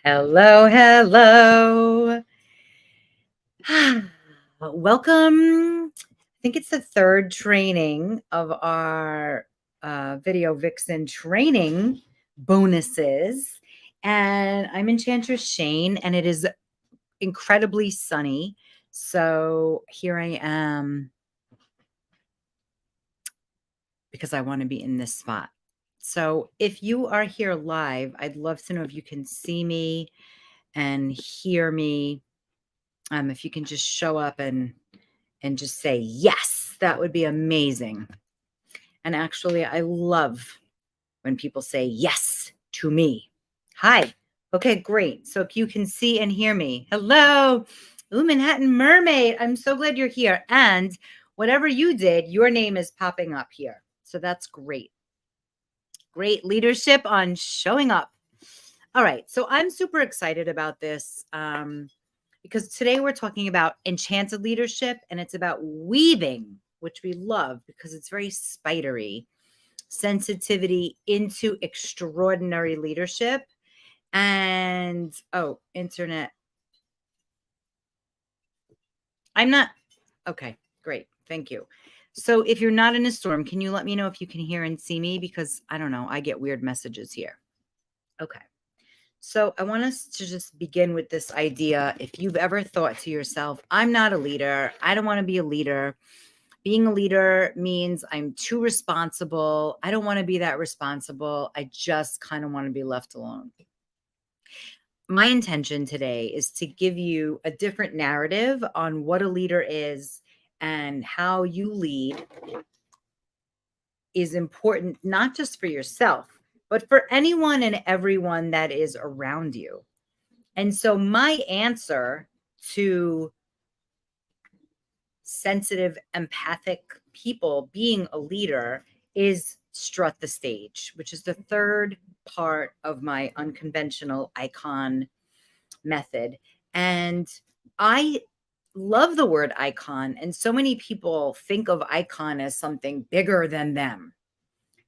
Hello, hello. Welcome. I think it's the third training of our Video Vixen training bonuses. And I'm Enchantress Shane, and it is incredibly sunny. So here I am because I want to be in this spot. So if you are here live, I'd love to know if you can see me and hear me. If you can just show up and just say yes, that would be amazing. And actually, I love when people say yes to me. Hi. Okay, great. So if you can see and hear me, hello. Ooh, Manhattan Mermaid. I'm so glad you're here. And whatever you did, your name is popping up here. So that's great. Great leadership on showing up. All right. So I'm super excited about this. Because today we're talking about enchanted leadership, and it's about weaving, which we love because it's very spidery, sensitivity into extraordinary leadership. And internet. I'm not okay, great. Thank you. So if you're not in a storm, can you let me know if you can hear and see me? Because I don't know, I get weird messages here. Okay. So I want us to just begin with this idea. If you've ever thought to yourself, I'm not a leader, I don't want to be a leader. Being a leader means I'm too responsible. I don't want to be that responsible. I just kind of want to be left alone. My intention today is to give you a different narrative on what a leader is and how you lead is important, not just for yourself, but for anyone and everyone that is around you. And so my answer to sensitive, empathic people being a leader is strut the stage, which is the third part of my unconventional icon method. And I love the word icon. And so many people think of icon as something bigger than them.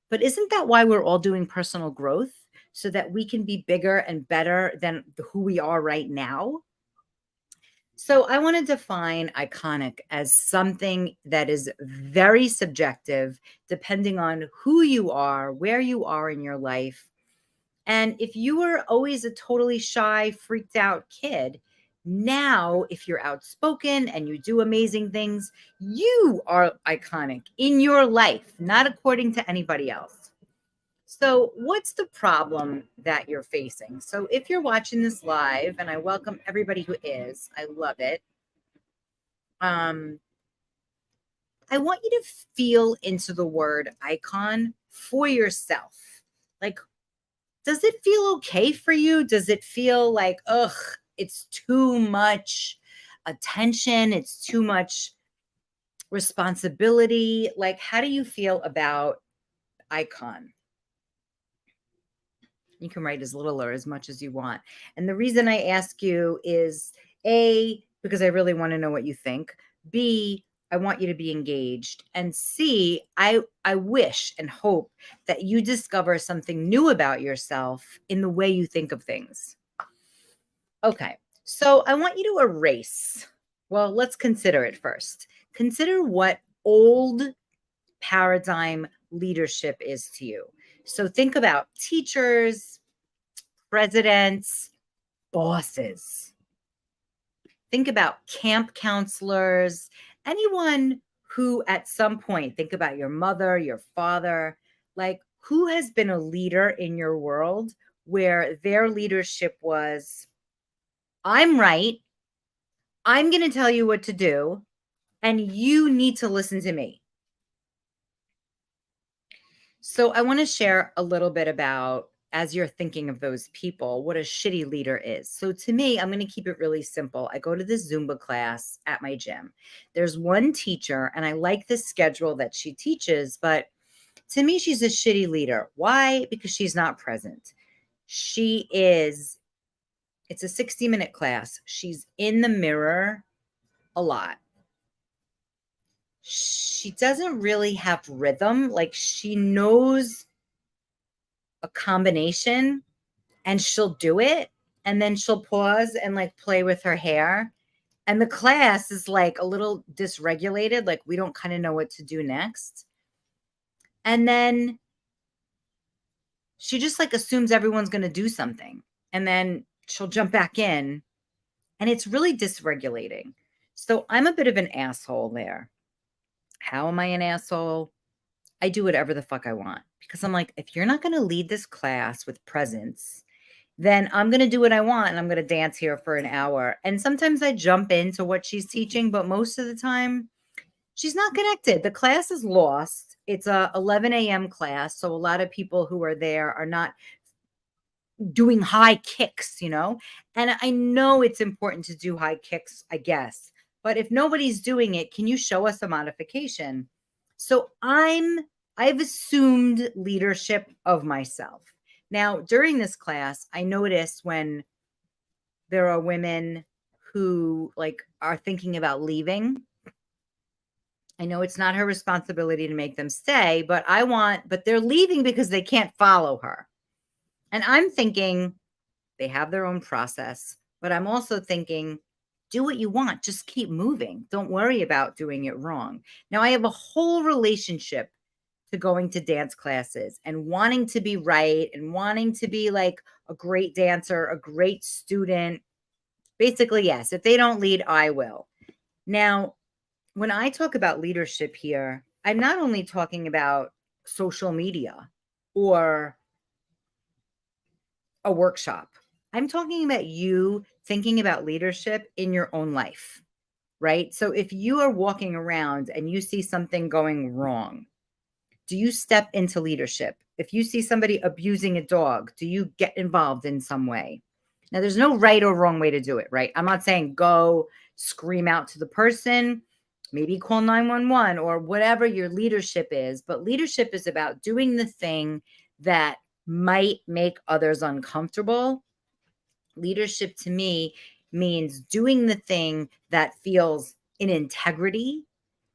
But isn't that why we're all doing personal growth? So that we can be bigger and better than who we are right now? So I want to define iconic as something that is very subjective, depending on who you are, where you are in your life. And if you were always a totally shy, freaked out kid, now if you're outspoken and you do amazing things, you are iconic in your life, not according to anybody else. So, what's the problem that you're facing? So, if you're watching this live, and I welcome everybody who is, I love it. Um, I want you to feel into the word icon for yourself. Like, does it feel okay for you? Does it feel like, ugh, it's too much attention? It's too much responsibility? Like, how do you feel about icon? You can write as little or as much as you want. And the reason I ask you is A, because I really want to know what you think. B, I want you to be engaged. And C, I wish and hope that you discover something new about yourself in the way you think of things. Okay. So I want you to erase. Well, let's consider it first. Consider what old paradigm leadership is to you. So think about teachers, presidents, bosses. Think about camp counselors, anyone who at some point, think about your mother, your father, like who has been a leader in your world where their leadership was, I'm right, I'm going to tell you what to do, and you need to listen to me. So I want to share a little bit about, as you're thinking of those people, what a shitty leader is. So to me, I'm going to keep it really simple. I go to this Zumba class at my gym. There's one teacher, and I like the schedule that she teaches, but to me, she's a shitty leader. Why? Because she's not present. It's a 60-minute class. She's in the mirror a lot. She doesn't really have rhythm. Like she knows a combination and she'll do it, and then she'll pause and like play with her hair. And the class is like a little dysregulated, like we don't kind of know what to do next. And then she just like assumes everyone's going to do something. And then she'll jump back in, and it's really dysregulating. So I'm a bit of an asshole there. How am I an asshole? I do whatever the fuck I want because I'm like, if you're not going to lead this class with presence, then I'm going to do what I want and I'm going to dance here for an hour. And sometimes I jump into what she's teaching, but most of the time she's not connected. The class is lost. It's a 11 a.m. class. So a lot of people who are there are not doing high kicks, you know? And I know it's important to do high kicks, I guess. But if nobody's doing it, can you show us a modification? So I've assumed leadership of myself. Now, during this class, I notice when there are women who like are thinking about leaving. I know it's not her responsibility to make them stay, but but they're leaving because they can't follow her. And I'm thinking they have their own process, but I'm also thinking, do what you want, just keep moving. Don't worry about doing it wrong. Now, I have a whole relationship to going to dance classes and wanting to be right and wanting to be like a great dancer, a great student. Basically, yes, if they don't lead, I will. Now, when I talk about leadership here, I'm not only talking about social media or a workshop. I'm talking about you thinking about leadership in your own life, right? So if you are walking around and you see something going wrong, do you step into leadership? If you see somebody abusing a dog, do you get involved in some way? Now, there's no right or wrong way to do it, right? I'm not saying go scream out to the person, maybe call 911 or whatever your leadership is. But leadership is about doing the thing that might make others uncomfortable. Leadership to me means doing the thing that feels in integrity,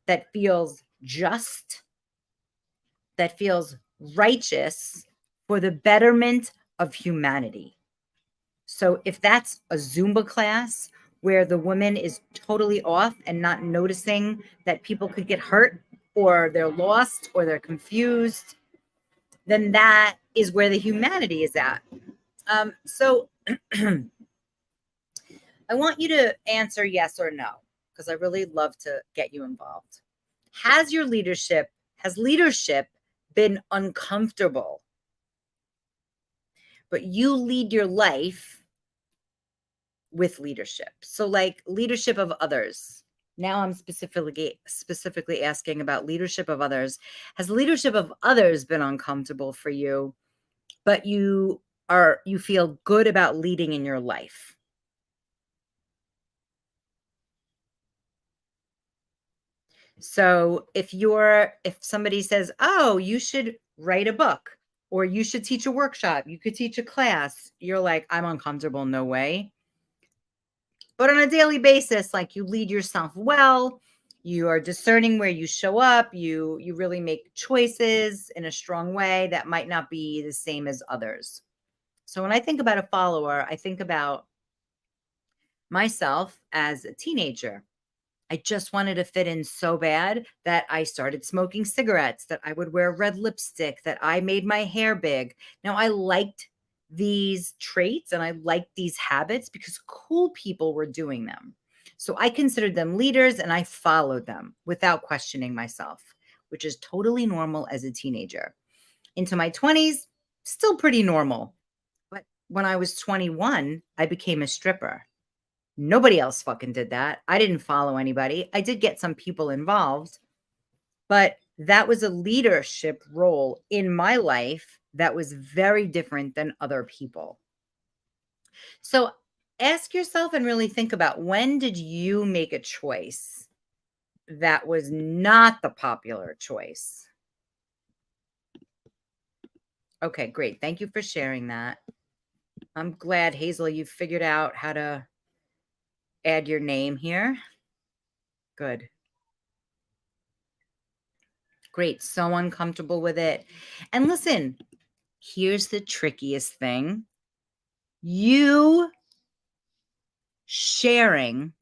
that feels just, that feels righteous for the betterment of humanity. So if that's a Zumba class where the woman is totally off and not noticing that people could get hurt or they're lost or they're confused, then that is where the humanity is at. So I want you to answer yes or no, because I really love to get you involved. Has leadership been uncomfortable, but you lead your life with leadership? So like leadership of others. Now I'm specifically asking about leadership of others. Has leadership of others been uncomfortable for you, but you feel good about leading in your life? So if somebody says, "Oh, you should write a book or you should teach a workshop, you could teach a class," you're like, "I'm uncomfortable, no way." But on a daily basis, like you lead yourself well, you are discerning where you show up, you really make choices in a strong way that might not be the same as others. So when I think about a follower, I think about myself as a teenager. I just wanted to fit in so bad that I started smoking cigarettes, that I would wear red lipstick, that I made my hair big. Now, I liked these traits and I liked these habits because cool people were doing them. So I considered them leaders and I followed them without questioning myself, which is totally normal as a teenager. Into my 20s, still pretty normal. But when I was 21, I became a stripper. Nobody else fucking did that. I didn't follow anybody. I did get some people involved, but that was a leadership role in my life that was very different than other people. So ask yourself and really think about, when did you make a choice that was not the popular choice? Okay, great. Thank you for sharing that. I'm glad, Hazel, you figured out how to add your name here. Good. Great. So uncomfortable with it. And listen, here's the trickiest thing. You sharing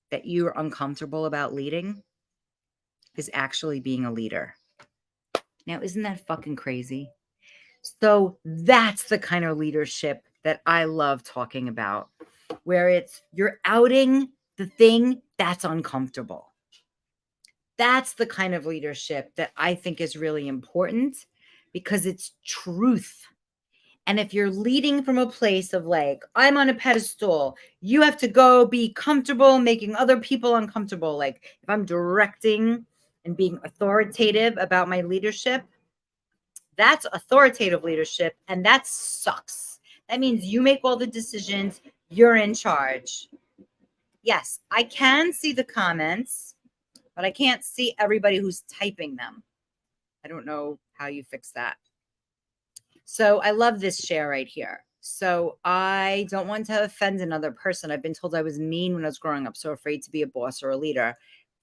that you're uncomfortable about leading is actually being a leader. Now, isn't that fucking crazy? So that's the kind of leadership that I love talking about, where it's you're outing the thing that's uncomfortable. That's the kind of leadership that I think is really important because it's truth. And if you're leading from a place of like, I'm on a pedestal, you have to go be comfortable making other people uncomfortable. Like if I'm directing and being authoritative about my leadership, that's authoritative leadership. And that sucks. That means you make all the decisions, you're in charge. Yes, I can see the comments, but I can't see everybody who's typing them. I don't know how you fix that. So I love this share right here. So I don't want to offend another person. I've been told I was mean when I was growing up, so afraid to be a boss or a leader.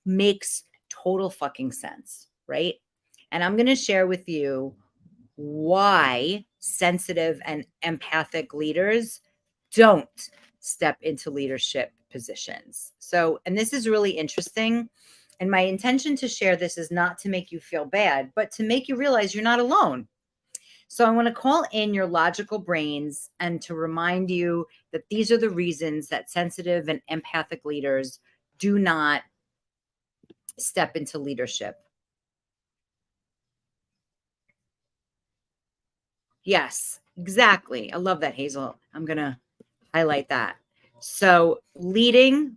Makes total fucking sense, right? And I'm going to share with you why sensitive and empathic leaders don't step into leadership positions. So, and this is really interesting. And my intention to share this is not to make you feel bad, but to make you realize you're not alone. So I want to call in your logical brains and to remind you that these are the reasons that sensitive and empathic leaders do not step into leadership. Yes, exactly. I love that, Hazel. I'm going to highlight that. So leading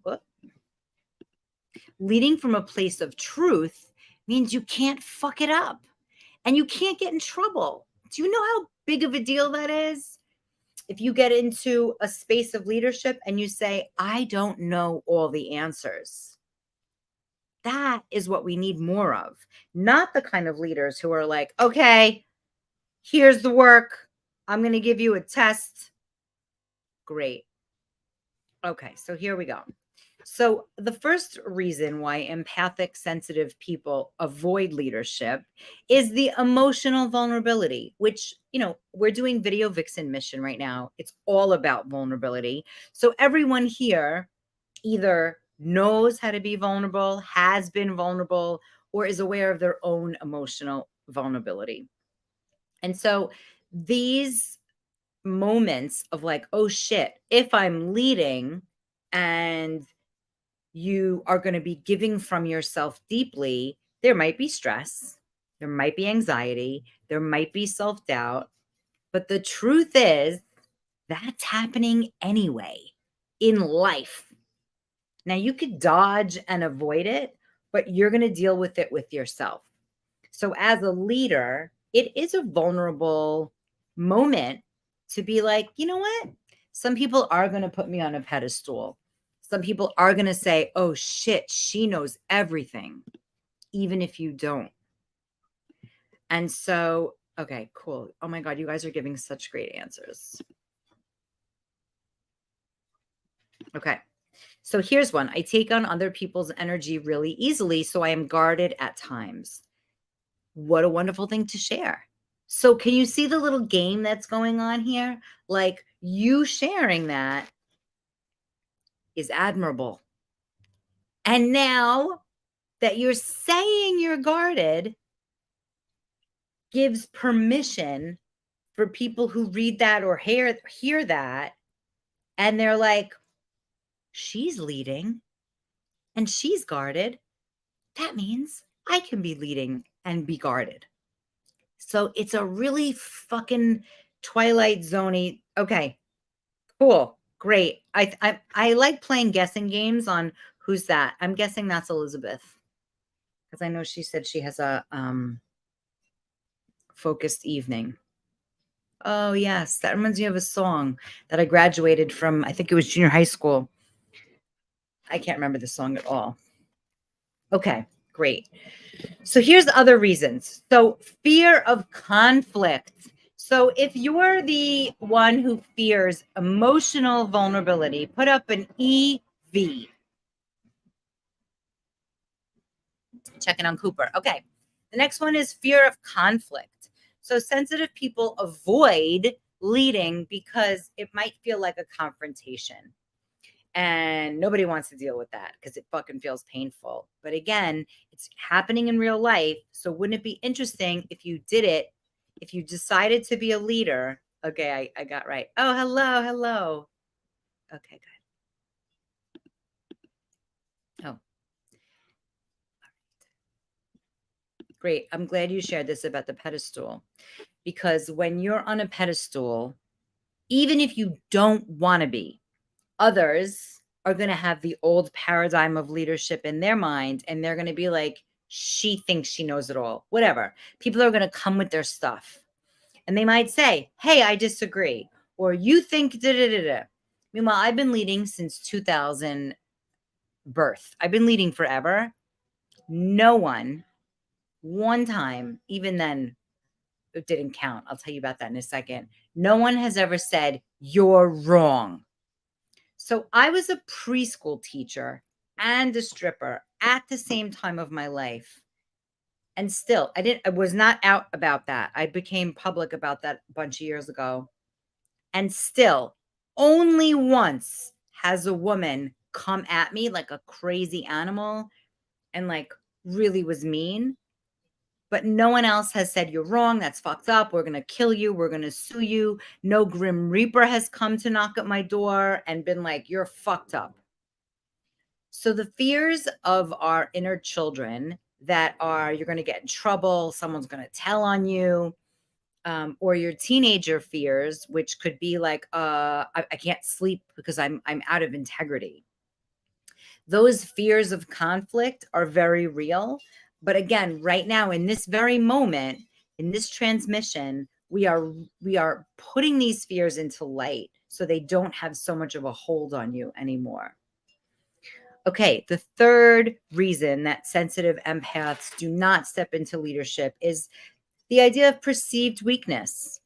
from a place of truth means you can't fuck it up and you can't get in trouble. Do you know how big of a deal that is? If you get into a space of leadership and you say, I don't know all the answers, that is what we need more of. Not the kind of leaders who are like, okay, here's the work. I'm going to give you a test. Great. Okay, so here we go. So, the first reason why empathic, sensitive people avoid leadership is the emotional vulnerability, which, we're doing Video Vixen Mission right now. It's all about vulnerability. So, everyone here either knows how to be vulnerable, has been vulnerable, or is aware of their own emotional vulnerability. And so, these moments of like, oh shit, if I'm leading and you are going to be giving from yourself deeply, there might be stress, there might be anxiety, there might be self doubt. But the truth is, that's happening anyway in life. Now, you could dodge and avoid it, but you're going to deal with it with yourself. So, as a leader, it is a vulnerable moment to be like, you know what? Some people are going to put me on a pedestal. Some people are going to say, oh shit, she knows everything, even if you don't. And so, okay, cool. Oh my God, you guys are giving such great answers. Okay. So here's one. I take on other people's energy really easily, so I am guarded at times. What a wonderful thing to share. So can you see the little game that's going on here? Like you sharing that is admirable. And now that you're saying you're guarded gives permission for people who read that or hear that and they're like, she's leading and she's guarded. That means I can be leading and be guarded. So it's a really fucking Twilight Zone-y. Okay, cool, great. I like playing guessing games on who's that. I'm guessing that's Elizabeth because I know she said she has a focused evening. Oh yes, that reminds me of a song that I graduated from. I think it was junior high school. I can't remember the song at all. Okay, great. So here's the other reasons. So fear of conflict. So if you're the one who fears emotional vulnerability, put up an EV. Checking on Cooper. Okay. The next one is fear of conflict. So sensitive people avoid leading because it might feel like a confrontation. And nobody wants to deal with that because it fucking feels painful. But again, it's happening in real life. So wouldn't it be interesting if you did it, if you decided to be a leader? Okay, I got right. Oh, hello, hello. Okay, good. Oh, great. I'm glad you shared this about the pedestal, because when you're on a pedestal, even if you don't want to be, others are going to have the old paradigm of leadership in their mind, and they're going to be like, she thinks she knows it all, whatever. People are going to come with their stuff, and they might say, hey, I disagree, or you think da da da da. Meanwhile, I've been leading since 2000 birth. I've been leading forever. No one time, even then, it didn't count. I'll tell you about that in a second. No one has ever said, you're wrong. So I was a preschool teacher and a stripper at the same time of my life. And still, I was not out about that. I became public about that a bunch of years ago. And still, only once has a woman come at me like a crazy animal and like really was mean. But no one else has said, you're wrong. That's fucked up. We're going to kill you. We're going to sue you. No Grim Reaper has come to knock at my door and been like, you're fucked up. So the fears of our inner children that are, you're going to get in trouble, someone's going to tell on you, or your teenager fears, which could be like, I can't sleep because I'm out of integrity. Those fears of conflict are very real. But again, right now, in this very moment, in this transmission, we are putting these fears into light so they don't have so much of a hold on you anymore. Okay, the third reason that sensitive empaths do not step into leadership is the idea of perceived weakness.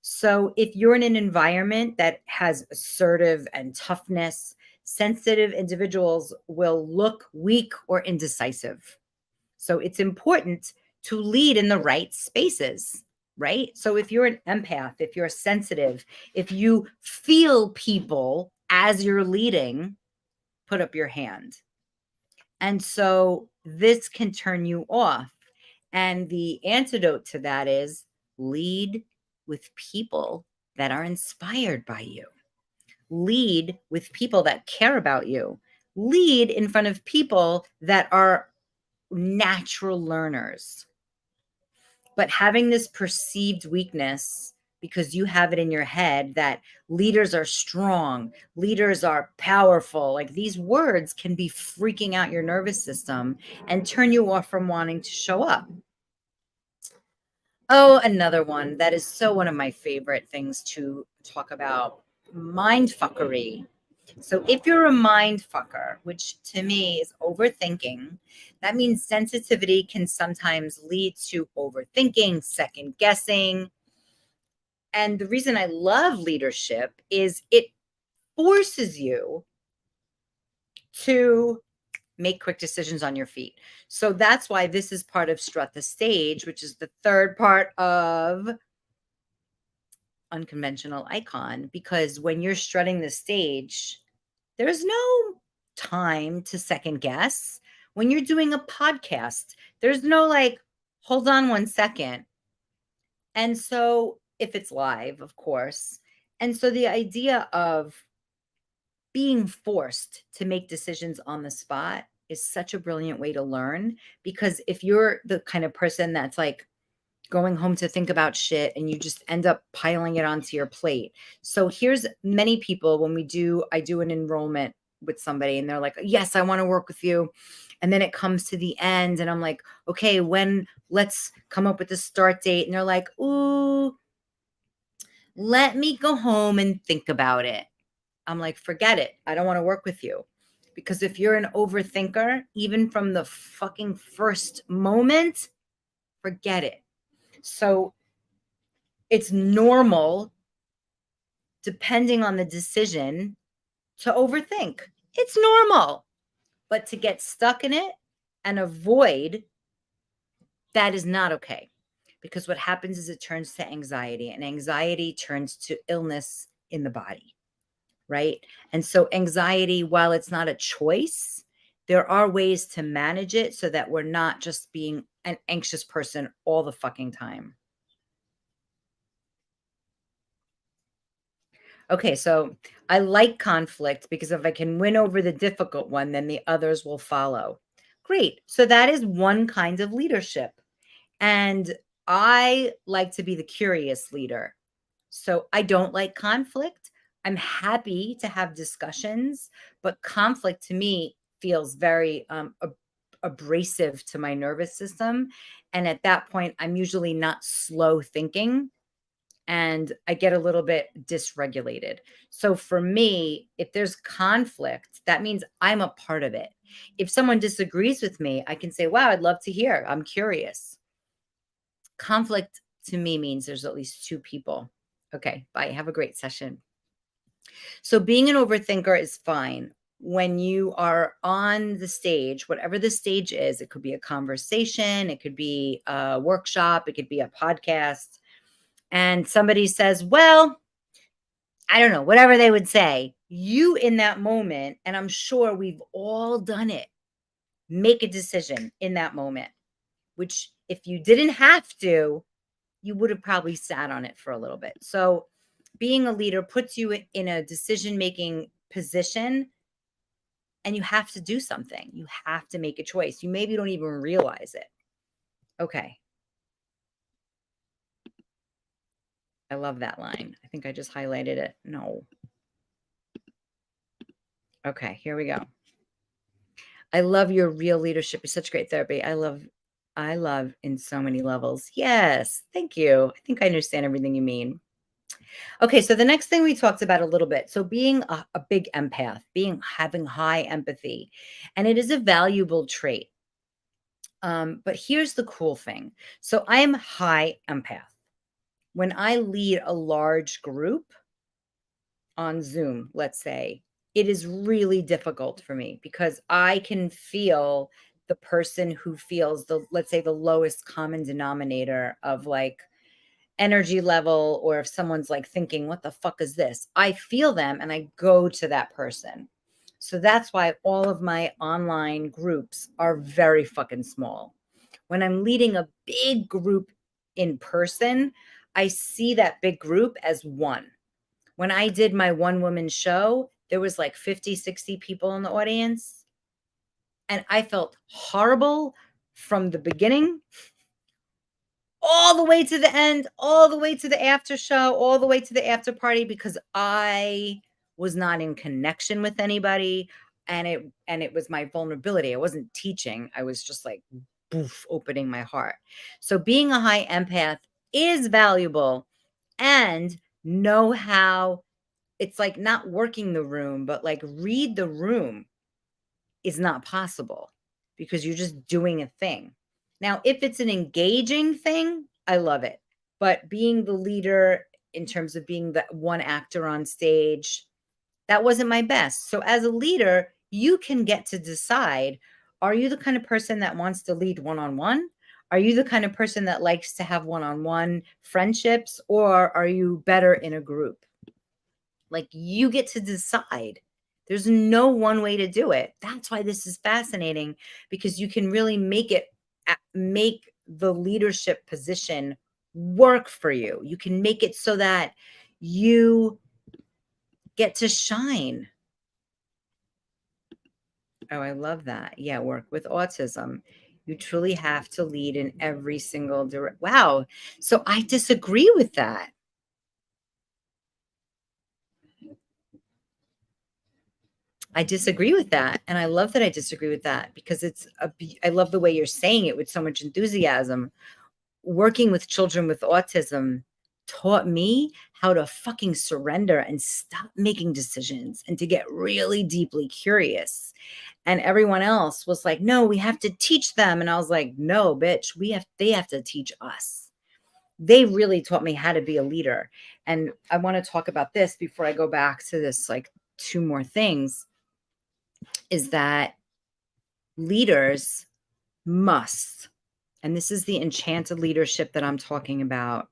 So if you're in an environment that has assertive and toughness, sensitive individuals will look weak or indecisive. So it's important to lead in the right spaces, right? So if you're an empath, if you're sensitive, if you feel people as you're leading, put up your hand. And so this can turn you off. And the antidote to that is lead with people that are inspired by you. Lead with people that care about you. Lead in front of people that are natural learners. But having this perceived weakness because you have it in your head that leaders are strong, leaders are powerful, like these words can be freaking out your nervous system and turn you off from wanting to show up. Oh, another one that is so one of my favorite things to talk about, mind fuckery. So if you're a mind fucker, which to me is overthinking, that means sensitivity can sometimes lead to overthinking, second guessing. And the reason I love leadership is it forces you to make quick decisions on your feet. So that's why this is part of Strut the Stage, which is the third part of Unconventional Icon, because when you're strutting the stage, there's no time to second guess. When you're doing a podcast, there's no like, hold on 1 second. And so if it's live, of course. And so the idea of being forced to make decisions on the spot is such a brilliant way to learn, because if you're the kind of person that's like going home to think about shit and you just end up piling it onto your plate. So here's many people when I do an enrollment with somebody and they're like, yes, I want to work with you. And then it comes to the end and I'm like, okay, let's come up with a start date. And they're like, ooh, let me go home and think about it. I'm like, forget it. I don't want to work with you. Because if you're an overthinker, even from the fucking first moment, forget it. So it's normal, depending on the decision, to overthink. It's normal. But to get stuck in it and avoid, that is not okay. Because what happens is it turns to anxiety, and anxiety turns to illness in the body. right? And so anxiety, while it's not a choice, there are ways to manage it so that we're not just being an anxious person all the fucking time. Okay, so I like conflict because if I can win over the difficult one, then the others will follow. Great. So that is one kind of leadership. And I like to be the curious leader. So I don't like conflict. I'm happy to have discussions, but conflict to me feels very abrasive to my nervous system. And at that point, I'm usually not slow thinking and I get a little bit dysregulated. So for me, if there's conflict, that means I'm a part of it. If someone disagrees with me, I can say, wow, I'd love to hear. I'm curious. Conflict to me means there's at least two people. Okay, bye. Have a great session. So being an overthinker is fine. When you are on the stage, whatever the stage is, it could be a conversation, it could be a workshop, it could be a podcast, and somebody says, well, I don't know, whatever they would say, you in that moment, and I'm sure we've all done it, make a decision in that moment, which if you didn't have to, you would have probably sat on it for a little bit. So being a leader puts you in a decision making position and you have to do something. You have to make a choice. You maybe don't even realize it. Okay. I love that line. I think I just highlighted it. No. Okay, here we go. I love your real leadership. It's such great therapy. I love in so many levels. Yes. Thank you. I think I understand everything you mean. Okay, so the next thing we talked about a little bit. So being a big empath, being having high empathy, and it is a valuable trait. But here's the cool thing. So I am high empath. When I lead a large group on Zoom, let's say, it is really difficult for me because I can feel the person who feels the, let's say, the lowest common denominator of like energy level, or if someone's like thinking, what the fuck is this? I feel them and I go to that person. So that's why all of my online groups are very fucking small. When I'm leading a big group in person, I see that big group as one. When I did my one woman show, there was like 50, 60 people in the audience. And I felt horrible from the beginning all the way to the end, all the way to the after show, all the way to the after party because I was not in connection with anybody and it was my vulnerability. I wasn't teaching. I was just like boof opening my heart. So being a high empath is valuable and know how it's like not working the room, but like read the room is not possible because you're just doing a thing. Now, if it's an engaging thing, I love it. But being the leader in terms of being the one actor on stage, that wasn't my best. So, as a leader, you can get to decide, are you the kind of person that wants to lead one on one? Are you the kind of person that likes to have one on one friendships? Or are you better in a group? Like you get to decide. There's no one way to do it. That's why this is fascinating because you can really make the leadership position work for you. You can make it so that you get to shine. Oh, I love that. Yeah, work with autism. You truly have to lead in every single direct. Wow. So I disagree with that. I disagree with that, and I love that I disagree with that because I love the way you're saying it with so much enthusiasm. Working with children with autism taught me how to fucking surrender and stop making decisions and to get really deeply curious. And everyone else was like, "No, we have to teach them." And I was like, "No, bitch, they have to teach us." They really taught me how to be a leader. And I want to talk about this before I go back to this like two more things is that leaders must, and this is the enchanted leadership that I'm talking about,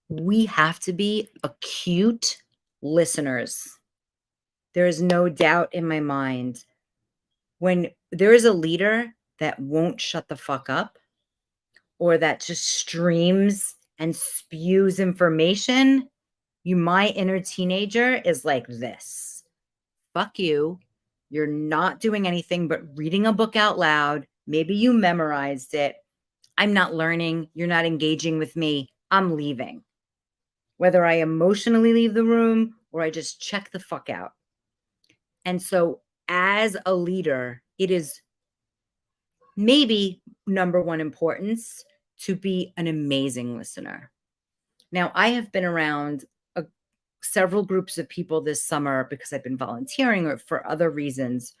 We have to be acute listeners. There is no doubt in my mind when there is a leader that won't shut the fuck up or that just streams and spews information, my inner teenager is like this. Fuck you. You're not doing anything but reading a book out loud. Maybe you memorized it. I'm not learning. You're not engaging with me. I'm leaving. Whether I emotionally leave the room or I just check the fuck out. And so, as a leader, it is maybe number one importance to be an amazing listener. Now, I have been around several groups of people this summer because I've been volunteering or for other reasons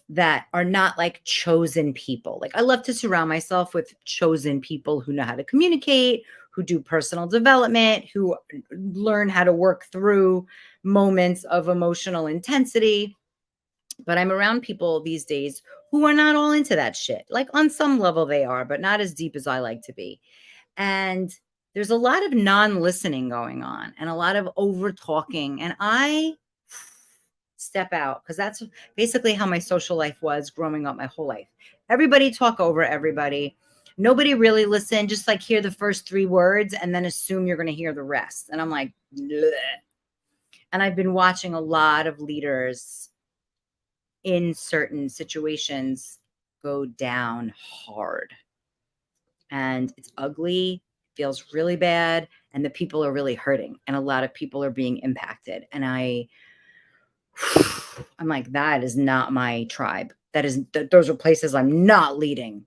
that are not like chosen people. Like, I love to surround myself with chosen people who know how to communicate, who do personal development, who learn how to work through moments of emotional intensity. But I'm around people these days who are not all into that shit. Like, on some level they are, but not as deep as I like to be. And there's a lot of non-listening going on and a lot of over talking. And I step out because that's basically how my social life was growing up my whole life. Everybody talk over everybody. Nobody really listen, just like hear the first three words and then assume you're going to hear the rest. And I'm like, bleh. And I've been watching a lot of leaders in certain situations go down hard. And it's ugly, feels really bad, and the people are really hurting. And a lot of people are being impacted. And I'm like, that is not my tribe. Those are places I'm not leading.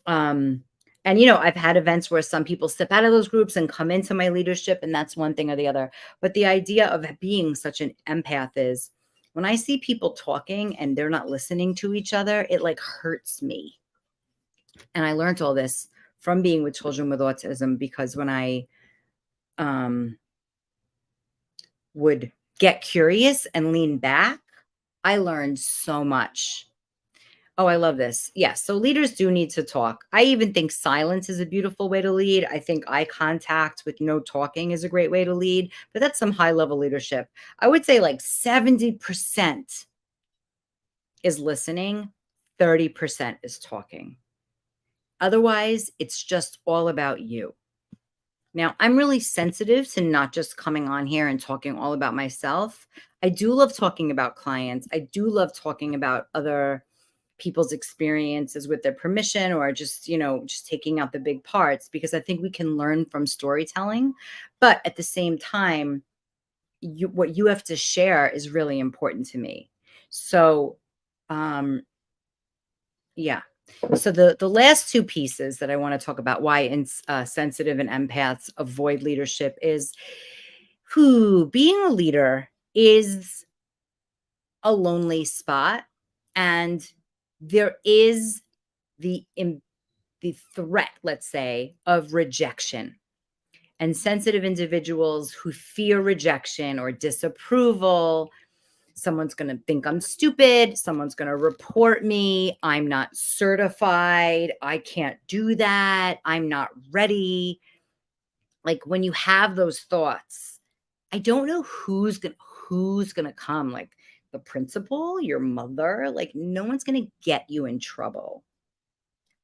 And I've had events where some people step out of those groups and come into my leadership, and that's one thing or the other. But the idea of being such an empath is when I see people talking and they're not listening to each other, it like hurts me. And I learned all this from being with children with autism because when I would get curious and lean back, I learned so much. Oh, I love this. Yes. So leaders do need to talk. I even think silence is a beautiful way to lead. I think eye contact with no talking is a great way to lead, but that's some high level leadership. I would say like 70% is listening, 30% is talking. Otherwise, it's just all about you. Now, I'm really sensitive to not just coming on here and talking all about myself. I do love talking about clients. I do love talking about other people's experiences with their permission or just taking out the big parts because I think we can learn from storytelling. But at the same time, what you have to share is really important to me. So, um, yeah. So the last two pieces that I want to talk about why sensitive and empaths avoid leadership is who being a leader is a lonely spot, and there is the threat, let's say, of rejection. And sensitive individuals who fear rejection or disapproval, someone's going to think I'm stupid, someone's going to report me, I'm not certified, I can't do that, I'm not ready. Like when you have those thoughts, I don't know who's going to come, like the principal, your mother, like no one's going to get you in trouble.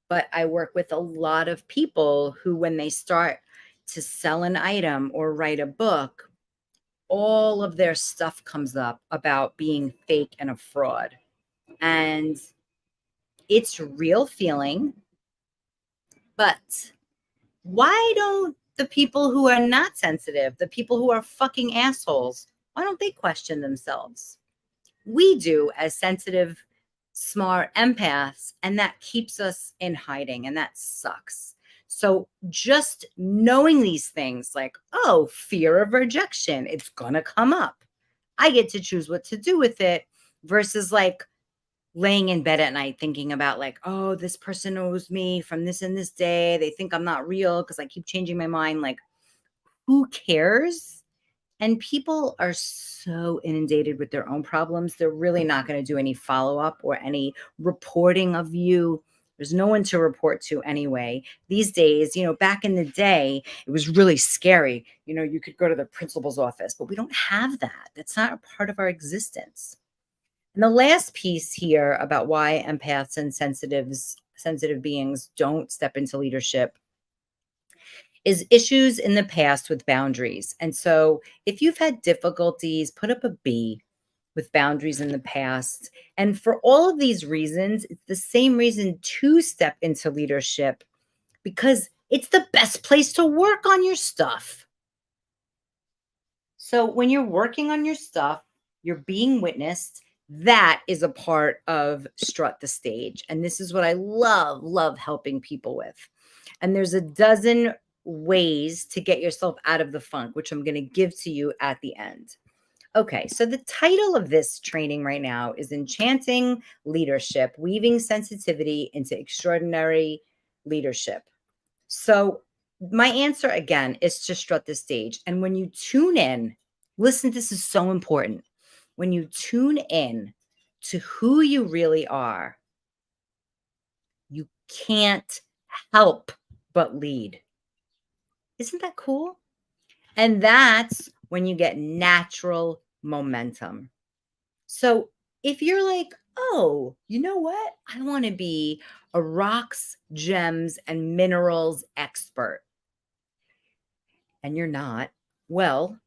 But I work with a lot of people who, when they start to sell an item or write a book, all of their stuff comes up about being fake and a fraud. And it's real feeling. But why don't the people who are not sensitive, the people who are fucking assholes, why don't they question themselves? We do as sensitive, smart empaths, and that keeps us in hiding, and that sucks. So just knowing these things like, oh, fear of rejection, it's going to come up. I get to choose what to do with it versus like laying in bed at night thinking about like, oh, this person knows me from this and this day. They think I'm not real because I keep changing my mind. Like, who cares? And people are so inundated with their own problems. They're really not going to do any follow up or any reporting of you. There's no one to report to anyway. These days, back in the day, it was really scary. You could go to the principal's office, but we don't have that. That's not a part of our existence. And the last piece here about why empaths and sensitive beings don't step into leadership is issues in the past with boundaries. And so if you've had difficulties, put up a B with boundaries in the past. And for all of these reasons, it's the same reason to step into leadership, because it's the best place to work on your stuff. So when you're working on your stuff, you're being witnessed. That is a part of strut the stage. And this is what I love helping people with. And there's a dozen ways to get yourself out of the funk, which I'm going to give to you at the end. Okay, so the title of this training right now is Enchanting Leadership, Weaving Sensitivity into Extraordinary Leadership. So my answer again is to strut the stage. And when you tune in, listen, this is so important. When you tune in to who you really are, you can't help but lead. Isn't that cool? And that's when you get natural momentum. So if you're like, oh, you know what? I want to be a rocks, gems, and minerals expert, and you're not, well,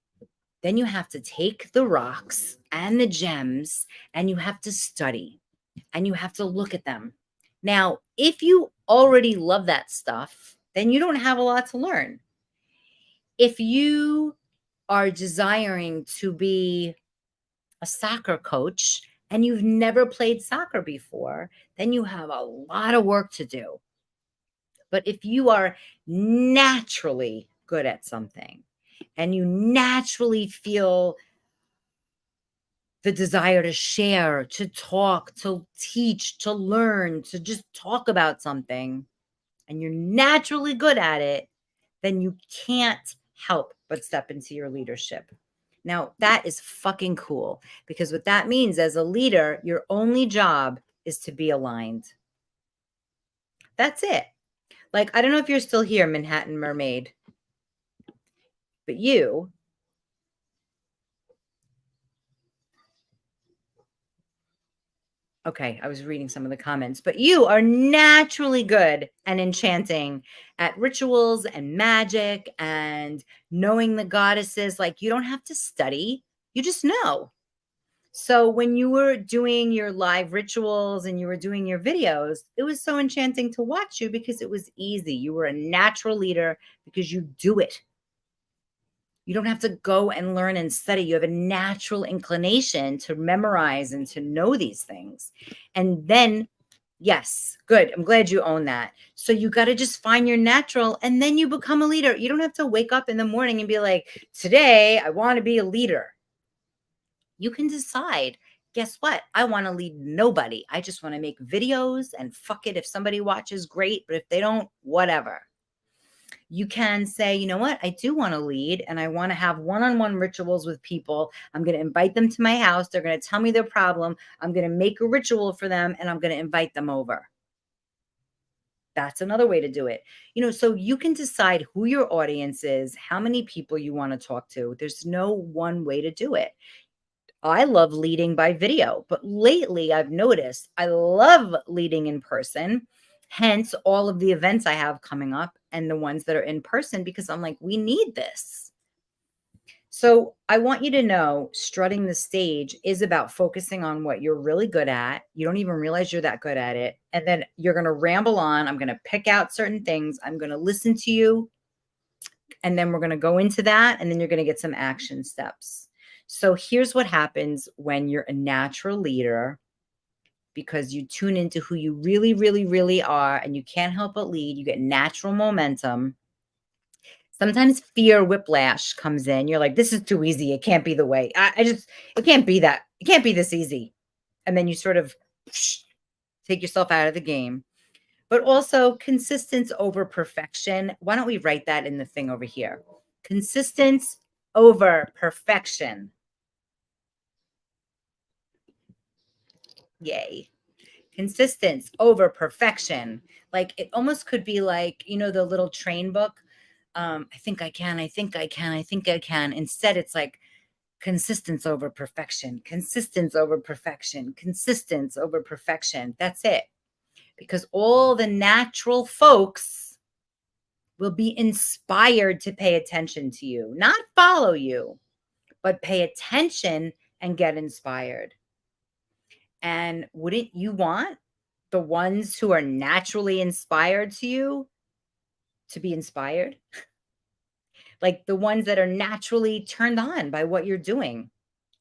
then you have to take the rocks and the gems and you have to study and you have to look at them. Now, if you already love that stuff, then you don't have a lot to learn. If you are desiring to be a soccer coach and you've never played soccer before, then you have a lot of work to do. But if you are naturally good at something and you naturally feel the desire to share, to talk, to teach, to learn, to just talk about something, and you're naturally good at it, then you can't help but step into your leadership. Now, that is fucking cool, because what that means as a leader, your only job is to be aligned. That's it. Like, I don't know if you're still here, Manhattan Mermaid, but you, okay, I was reading some of the comments, but you are naturally good and enchanting at rituals and magic and knowing the goddesses. Like, you don't have to study, you just know. So when you were doing your live rituals and you were doing your videos, it was so enchanting to watch you because it was easy. You were a natural leader because you do it. You don't have to go and learn and study. You have a natural inclination to memorize and to know these things. And then, yes, good. I'm glad you own that. So you got to just find your natural and then you become a leader. You don't have to wake up in the morning and be like, today I want to be a leader. You can decide, guess what? I want to lead nobody. I just want to make videos and fuck it. If somebody watches, great. But if they don't, whatever. You can say, you know what? I do want to lead and I want to have one-on-one rituals with people. I'm going to invite them to my house. They're going to tell me their problem. I'm going to make a ritual for them and I'm going to invite them over. That's another way to do it. So you can decide who your audience is, how many people you want to talk to. There's no one way to do it. I love leading by video, but lately I've noticed I love leading in person. Hence all of the events I have coming up and the ones that are in person, because I'm like, we need this. So I want you to know strutting the stage is about focusing on what you're really good at. You don't even realize you're that good at it. And then you're going to ramble on. I'm going to pick out certain things. I'm going to listen to you. And then we're going to go into that. And then you're going to get some action steps. So here's what happens when you're a natural leader, because you tune into who you really, really, really are, and you can't help but lead. You get natural momentum. Sometimes fear whiplash comes in. You're like, this is too easy. It can't be the way. It can't be that. It can't be this easy. And then you sort of take yourself out of the game. But also consistence over perfection. Why don't we write that in the thing over here? Consistence over perfection. Yay. Consistence over perfection. Like it almost could be like, the little train book. I think I can, I think I can, I think I can. Instead, it's like consistence over perfection, consistence over perfection, consistence over perfection. That's it. Because all the natural folks will be inspired to pay attention to you, not follow you, but pay attention and get inspired. And wouldn't you want the ones who are naturally inspired to you to be inspired? Like the ones that are naturally turned on by what you're doing,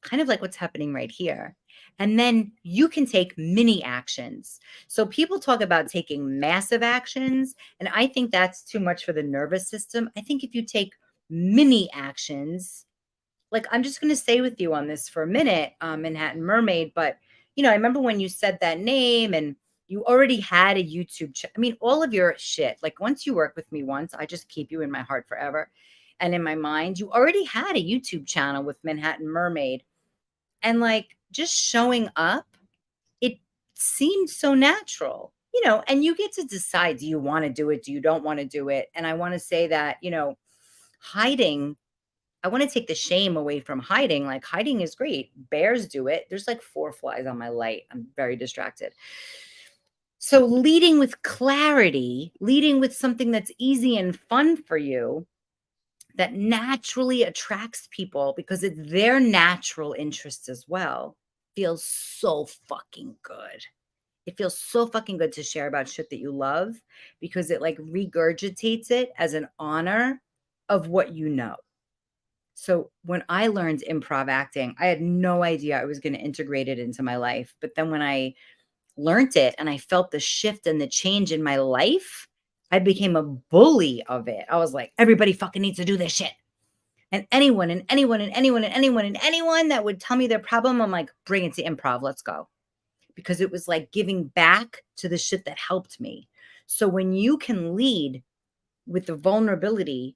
kind of like what's happening right here. And then you can take mini actions. So people talk about taking massive actions, and I think that's too much for the nervous system. I think if you take mini actions, like I'm just going to stay with you on this for a minute, Manhattan Mermaid. But I remember when you said that name and you already had a YouTube I mean, all of your shit, like once you work with me once, I just keep you in my heart forever and in my mind. You already had a YouTube channel with Manhattan Mermaid, and like just showing up, it seems so natural, and you get to decide, do you want to do it? Do you don't want to do it? And I want to say that, hiding, I want to take the shame away from hiding. Like hiding is great. Bears do it. There's like 4 flies on my light. I'm very distracted. So leading with clarity, leading with something that's easy and fun for you, that naturally attracts people because it's their natural interest as well, feels so fucking good. It feels so fucking good to share about shit that you love because it like regurgitates it as an honor of what you know. So when I learned improv acting, I had no idea I was going to integrate it into my life. But then when I learned it and I felt the shift and the change in my life, I became a bully of it. I was like, everybody fucking needs to do this shit. And anyone and anyone and anyone and anyone and anyone that would tell me their problem, I'm like, bring it to improv. Let's go. Because it was like giving back to the shit that helped me. So when you can lead with the vulnerability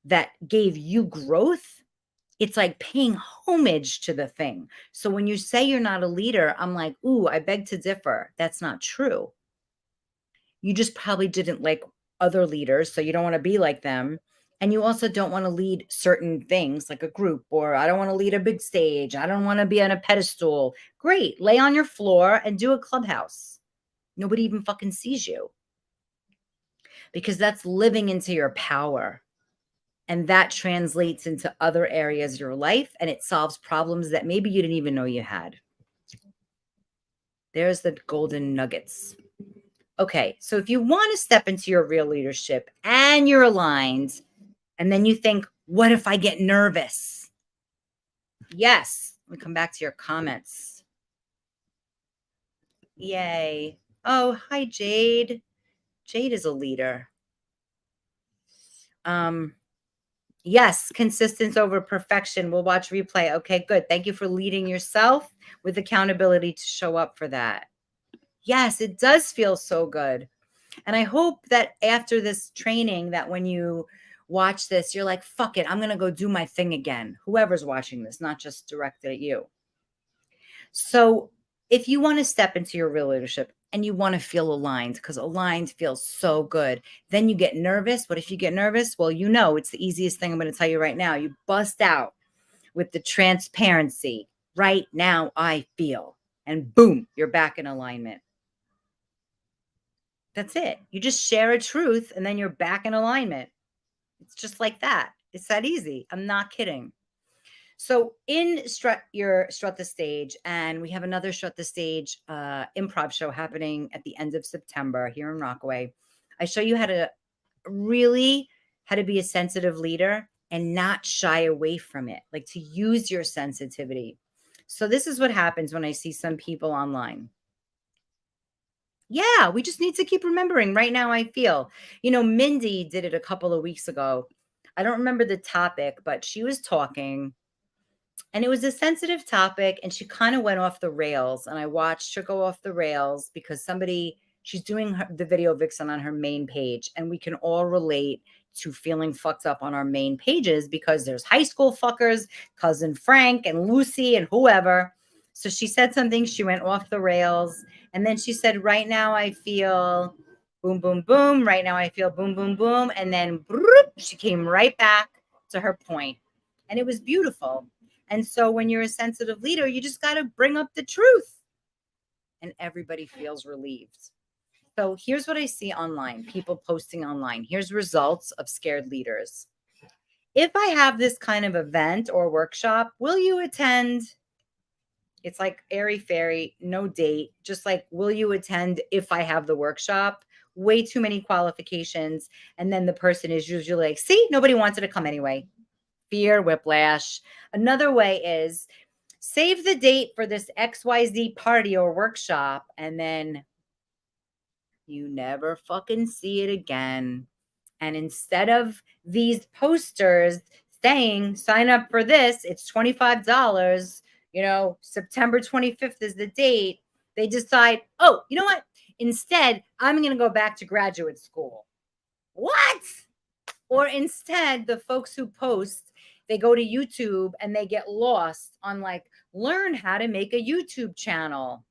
that gave you growth, it's like paying homage to the thing. So when you say you're not a leader, I'm like, ooh, I beg to differ. That's not true. You just probably didn't like other leaders, so you don't want to be like them. And you also don't want to lead certain things like a group, or I don't want to lead a big stage. I don't want to be on a pedestal. Great. Lay on your floor and do a clubhouse. Nobody even fucking sees you because that's living into your power. And that translates into other areas of your life, and it solves problems that maybe you didn't even know you had. There's the golden nuggets. Okay, so if you want to step into your real leadership and you're aligned, and then you think, what if I get nervous? Yes. Let me come back to your comments. Yay. Oh, hi, Jade. Jade is a leader. Yes, consistency over perfection. We'll watch replay. Okay, good. Thank you for leading yourself with accountability to show up for that. Yes, it does feel so good. And I hope that after this training, that when you watch this, you're like, fuck it, I'm going to go do my thing again. Whoever's watching this, not just directed at you. So if you want to step into your real leadership and you want to feel aligned, because aligned feels so good, then you get nervous. What if you get nervous? Well, it's the easiest thing I'm going to tell you right now. You bust out with the transparency. Right now, I feel. And boom, you're back in alignment. That's it. You just share a truth and then you're back in alignment. It's just like that. It's that easy. I'm not kidding. So in Strut the Stage, and we have another Strut the Stage improv show happening at the end of September here in Rockaway. I show you how to be a sensitive leader and not shy away from it, like to use your sensitivity. So this is what happens when I see some people online. Yeah, we just need to keep remembering. Right now, I feel, Mindy did it a couple of weeks ago. I don't remember the topic, but she was talking and it was a sensitive topic and she kind of went off the rails. And I watched her go off the rails because she's doing the video vixen on her main page. And we can all relate to feeling fucked up on our main pages because there's high school fuckers, cousin Frank and Lucy and whoever. So she said something, she went off the rails, and then she said, right now I feel boom, boom, boom. Right now I feel boom, boom, boom. And then she came right back to her point. And it was beautiful. And so when you're a sensitive leader, you just got to bring up the truth. And everybody feels relieved. So here's what I see online, people posting online. Here's results of scared leaders. If I have this kind of event or workshop, will you attend? It's like airy fairy, no date, just like, will you attend if I have the workshop? Way too many qualifications. And then the person is usually like, see, nobody wanted to come anyway. Fear, whiplash. Another way is save the date for this XYZ party or workshop, and then you never fucking see it again. And instead of these posters saying, sign up for this, it's $25, September 25th is the date, they decide, oh, you know what? Instead, I'm going to go back to graduate school. What? Or instead, the folks who post, they go to YouTube and they get lost on like, learn how to make a YouTube channel.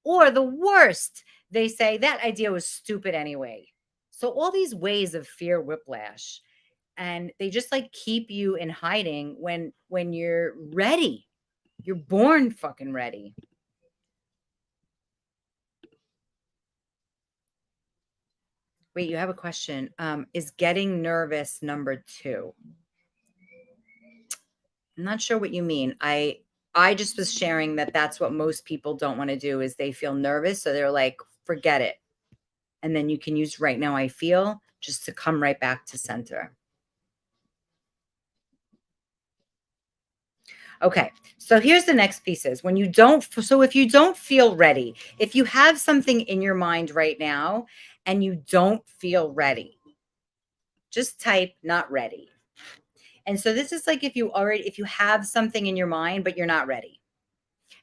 Or the worst, they say that idea was stupid anyway. So all these ways of fear whiplash, and they just like keep you in hiding when you're ready. You're born fucking ready. Wait, you have a question. Is getting nervous number 2? I'm not sure what you mean. I just was sharing that that's what most people don't want to do is they feel nervous, so they're like, forget it. And then you can use right now I feel just to come right back to center. Okay. So here's the next pieces. If you don't feel ready, if you have something in your mind right now and you don't feel ready, just type not ready. And so this is like if you have something in your mind, but you're not ready.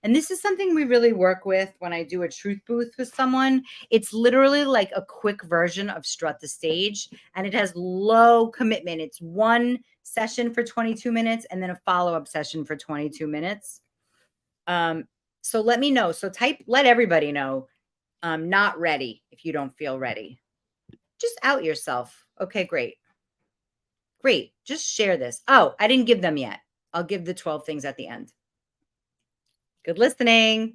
And this is something we really work with when I do a truth booth with someone. It's literally like a quick version of strut the stage, and it has low commitment. It's one session for 22 minutes and then a follow-up session for 22 minutes. So let me know. So let everybody know, not ready if you don't feel ready. Just out yourself. Okay, great. Great. Just share this. Oh, I didn't give them yet. I'll give the 12 things at the end. Good listening.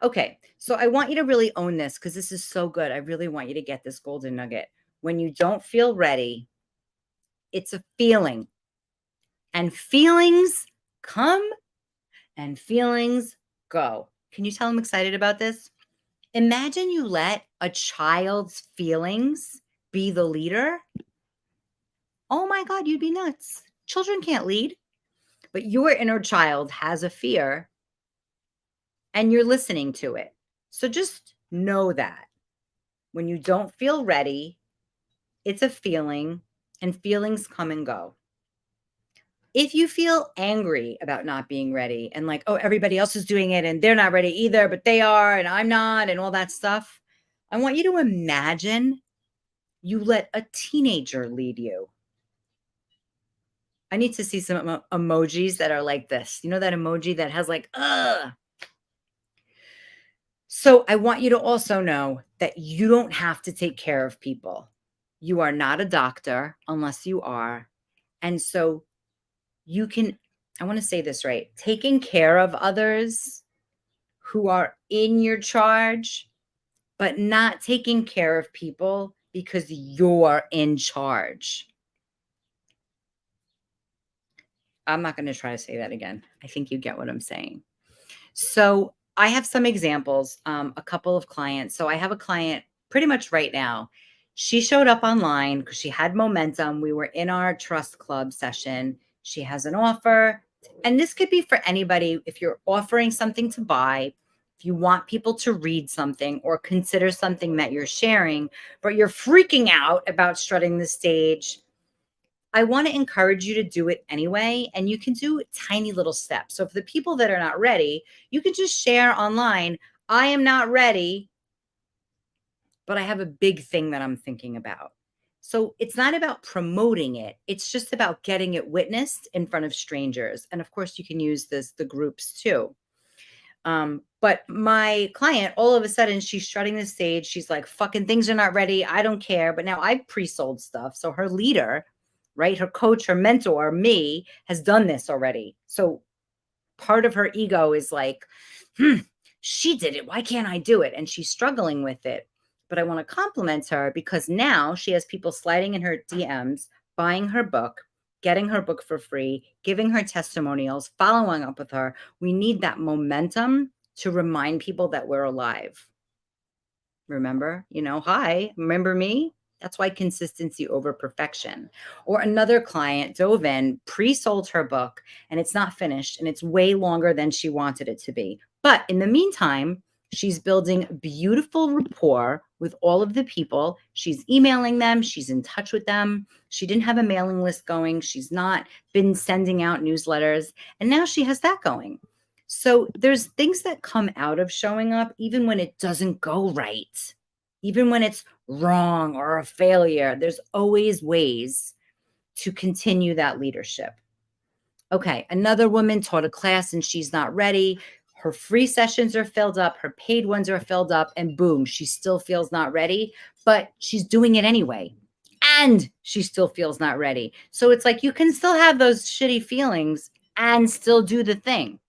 Okay, so I want you to really own this because this is so good. I really want you to get this golden nugget. When you don't feel ready, it's a feeling. And feelings come and feelings go. Can you tell I'm excited about this? Imagine you let a child's feelings be the leader. Oh my God, you'd be nuts. Children can't lead, but your inner child has a fear and you're listening to it. So just know that when you don't feel ready, it's a feeling and feelings come and go. If you feel angry about not being ready and like, oh, everybody else is doing it and they're not ready either, but they are and I'm not and all that stuff, I want you to imagine you let a teenager lead you. I need to see some emojis that are like this. You know that emoji that has like, ugh. So I want you to also know that you don't have to take care of people. You are not a doctor unless you are. And so you can, I want to say this right, taking care of others who are in your charge, but not taking care of people because you're in charge. I'm not going to try to say that again. I think you get what I'm saying. So I have some examples, a couple of clients. So I have a client pretty much right now. She showed up online because she had momentum. We were in our trust club session. She has an offer. And this could be for anybody. If you're offering something to buy, if you want people to read something or consider something that you're sharing, but you're freaking out about strutting the stage, I want to encourage you to do it anyway. And you can do tiny little steps. So for the people that are not ready, you can just share online, I am not ready, but I have a big thing that I'm thinking about. So it's not about promoting it. It's just about getting it witnessed in front of strangers. And of course, you can use the groups too. But my client, all of a sudden, she's strutting the stage. She's like, fucking things are not ready. I don't care. But now I've pre-sold stuff. So her leader, right? Her coach, her mentor, me, has done this already. So part of her ego is like, hmm, she did it. Why can't I do it? And she's struggling with it. But I want to compliment her because now she has people sliding in her DMs, buying her book, getting her book for free, giving her testimonials, following up with her. We need that momentum to remind people that we're alive. Remember, hi, remember me? That's why consistency over perfection. Or another client dove in, pre-sold her book, and it's not finished, and it's way longer than she wanted it to be. But in the meantime, she's building beautiful rapport with all of the people. She's emailing them, she's in touch with them. She didn't have a mailing list going. She's not been sending out newsletters, and now she has that going. So there's things that come out of showing up, even when it doesn't go right, even when it's wrong or a failure, there's always ways to continue that leadership. Okay, another woman taught a class and she's not ready. Her free sessions are filled up, her paid ones are filled up, and boom, she still feels not ready, but she's doing it anyway. And she still feels not ready. So it's like you can still have those shitty feelings and still do the thing.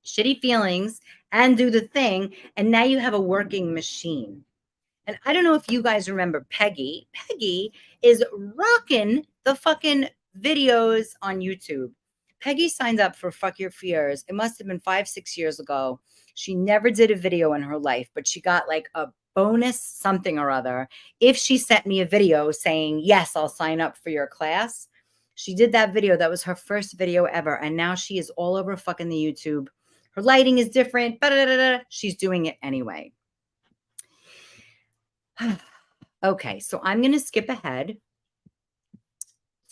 Shitty feelings and do the thing. And now you have a working machine. And I don't know if you guys remember Peggy. Peggy is rocking the fucking videos on YouTube. Peggy signed up for Fuck Your Fears. It must have been 5-6 years ago. She never did a video in her life, but she got like a bonus something or other if she sent me a video saying, yes, I'll sign up for your class. She did that video. That was her first video ever. And now she is all over fucking the YouTube. Her lighting is different. She's doing it anyway. Okay, so I'm going to skip ahead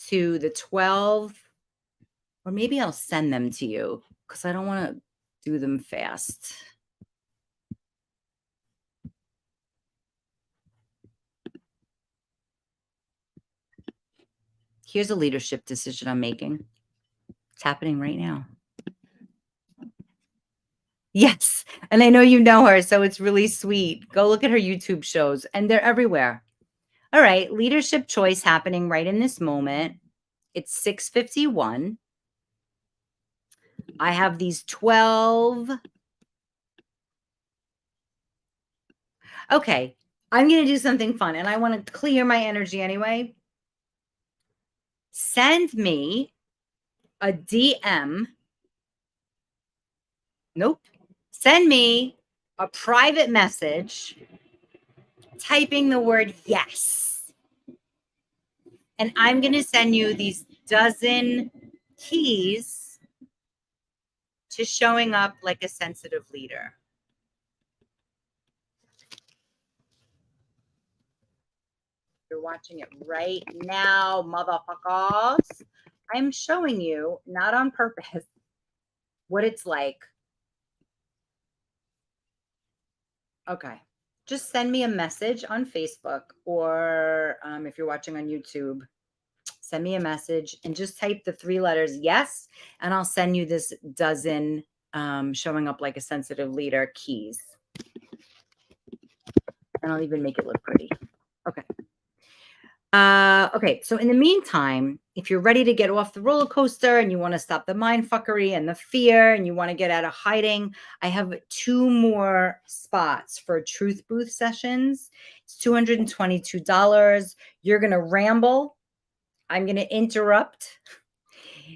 to the 12, or maybe I'll send them to you because I don't want to do them fast. Here's a leadership decision I'm making. It's happening right now. Yes, and I know you know her, so it's really sweet. Go look at her YouTube shows, and they're everywhere. All right, leadership choice happening right in this moment. It's 6:51. I have these 12. Okay, I'm going to do something fun, and I want to clear my energy anyway. Send me a DM. Nope. Send me a private message typing the word yes. And I'm going to send you these dozen keys to showing up like a sensitive leader. You're watching it right now, motherfuckers. I'm showing you, not on purpose, what it's like. Okay. Just send me a message on Facebook, or if you're watching on YouTube, send me a message and just type the 3 letters yes, and I'll send you this dozen showing up like a sensitive leader keys. And I'll even make it look pretty. Okay. Okay, so in the meantime, if you're ready to get off the roller coaster and you want to stop the mind fuckery and the fear and you want to get out of hiding, I have 2 more spots for truth booth sessions. It's $222. You're going to ramble. I'm going to interrupt.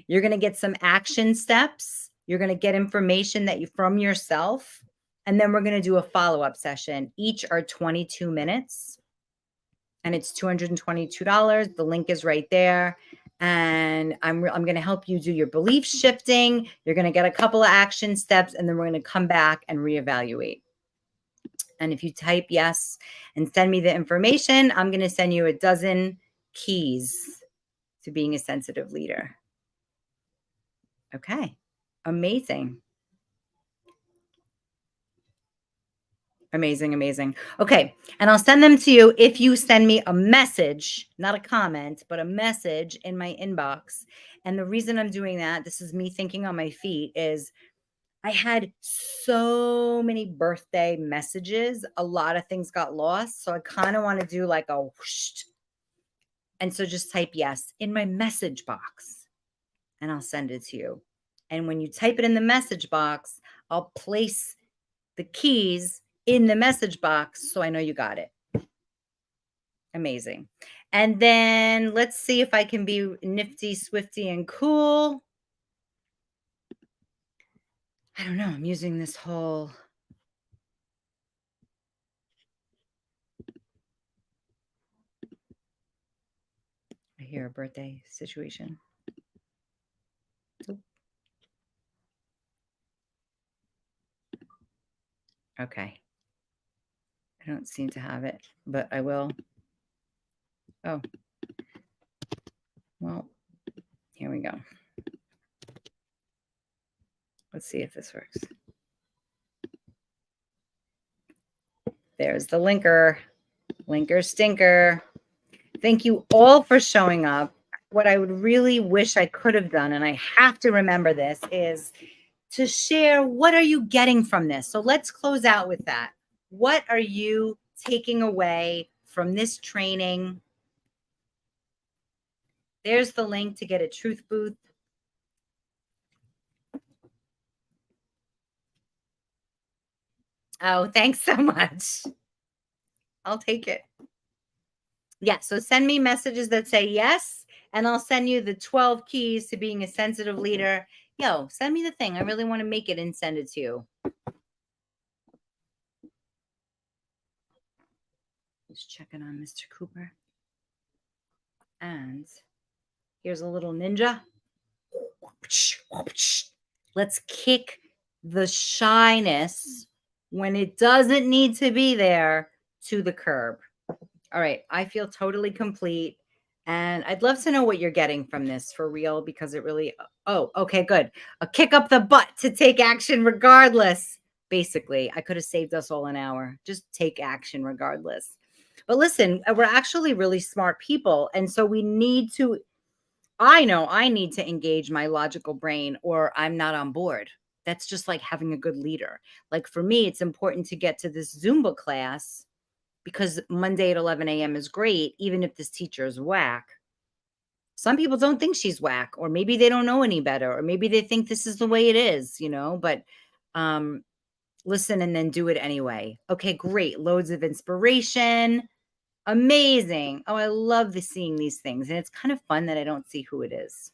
You're going to get some action steps. You're going to get information that you from yourself. And then we're going to do a follow-up session. Each are 22 minutes. And it's $222. The link is right there. And I'm going to help you do your belief shifting. You're going to get a couple of action steps, and then we're going to come back and reevaluate. And if you type yes and send me the information, I'm going to send you a dozen keys to being a sensitive leader. Okay. Amazing. Amazing, amazing. Okay, and I'll send them to you if you send me a message, not a comment, but a message in my inbox. And the reason I'm doing that, this is me thinking on my feet, is I had so many birthday messages. A lot of things got lost. So I kind of want to do like a whoosh. And so just type yes in my message box and I'll send it to you. And when you type it in the message box, I'll place the keys in the message box so I know you got it. Amazing. And then let's see if I can be nifty, swifty, and cool. I don't know. I'm using this whole I hear a birthday situation. Okay. I don't seem to have it, but I will. Oh. Well, here we go. Let's see if this works. There's the linker. Linker stinker. Thank you all for showing up. What I would really wish I could have done, and I have to remember this, is to share what are you getting from this. So let's close out with that. What are you taking away from this training? There's the link to get a truth booth. Oh, thanks so much. I'll take it. Yeah, so send me messages that say yes, and I'll send you the 12 keys to being a sensitive leader. Yo, send me the thing. I really want to make it and send it to you. Just checking on Mr. Cooper. And here's a little ninja. Let's kick the shyness when it doesn't need to be there to the curb. All right. I feel totally complete. And I'd love to know what you're getting from this for real, because it really, oh, okay, good. A kick up the butt to take action regardless. Basically, I could have saved us all an hour. Just take action regardless. But listen, we're actually really smart people. And so we need to, I know I need to engage my logical brain or I'm not on board. That's just like having a good leader. Like for me, it's important to get to this Zumba class because Monday at 11 a.m. is great, even if this teacher is whack. Some people don't think she's whack, or maybe they don't know any better, or maybe they think this is the way it is, but listen and then do it anyway. Okay, great. Loads of inspiration. Amazing. Oh, I love seeing these things. And it's kind of fun that I don't see who it is.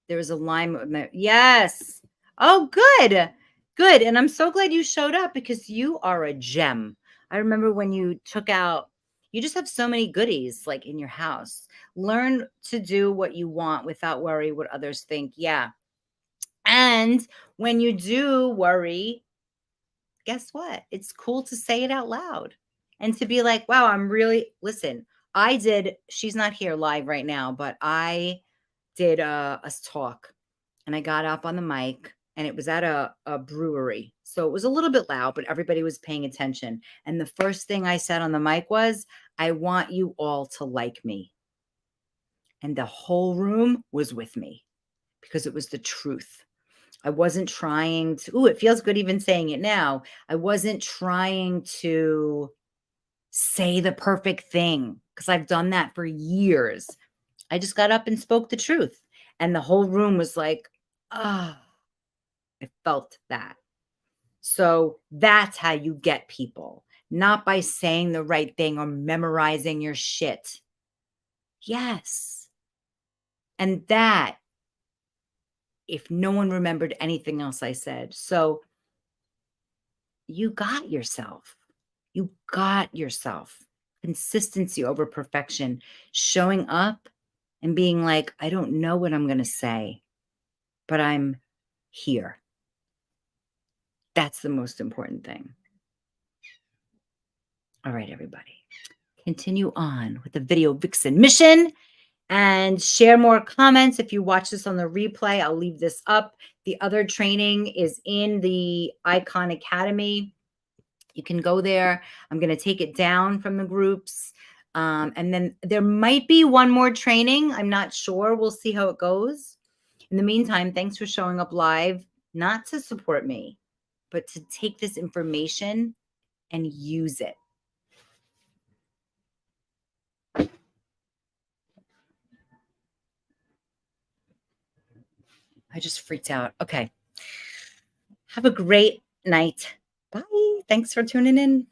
There was a line. Yes. Oh, good. Good. And I'm so glad you showed up because you are a gem. I remember when you took out, you just have so many goodies like in your house. Learn to do what you want without worry what others think. Yeah. And when you do worry, guess what? It's cool to say it out loud and to be like, wow, listen, she's not here live right now, but I did a talk and I got up on the mic and it was at a brewery. So it was a little bit loud, but everybody was paying attention. And the first thing I said on the mic was, I want you all to like me. And the whole room was with me because it was the truth. I wasn't trying to, it feels good even saying it now. I wasn't trying to say the perfect thing because I've done that for years. I just got up and spoke the truth. And the whole room was like, ah, I felt that. So that's how you get people, not by saying the right thing or memorizing your shit. Yes. And that, if no one remembered anything else I said. So you got yourself. You got yourself. Consistency over perfection. Showing up and being like, I don't know what I'm going to say, but I'm here. That's the most important thing. All right, everybody. Continue on with the video vixen mission and share more comments. If you watch this on the replay, I'll leave this up. The other training is in the Icon Academy. You can go there. I'm going to take it down from the groups. And then there might be one more training. I'm not sure. We'll see how it goes. In the meantime, thanks for showing up live. not to support me, but to take this information and use it. I just freaked out. Okay. Have a great night. Bye. Thanks for tuning in.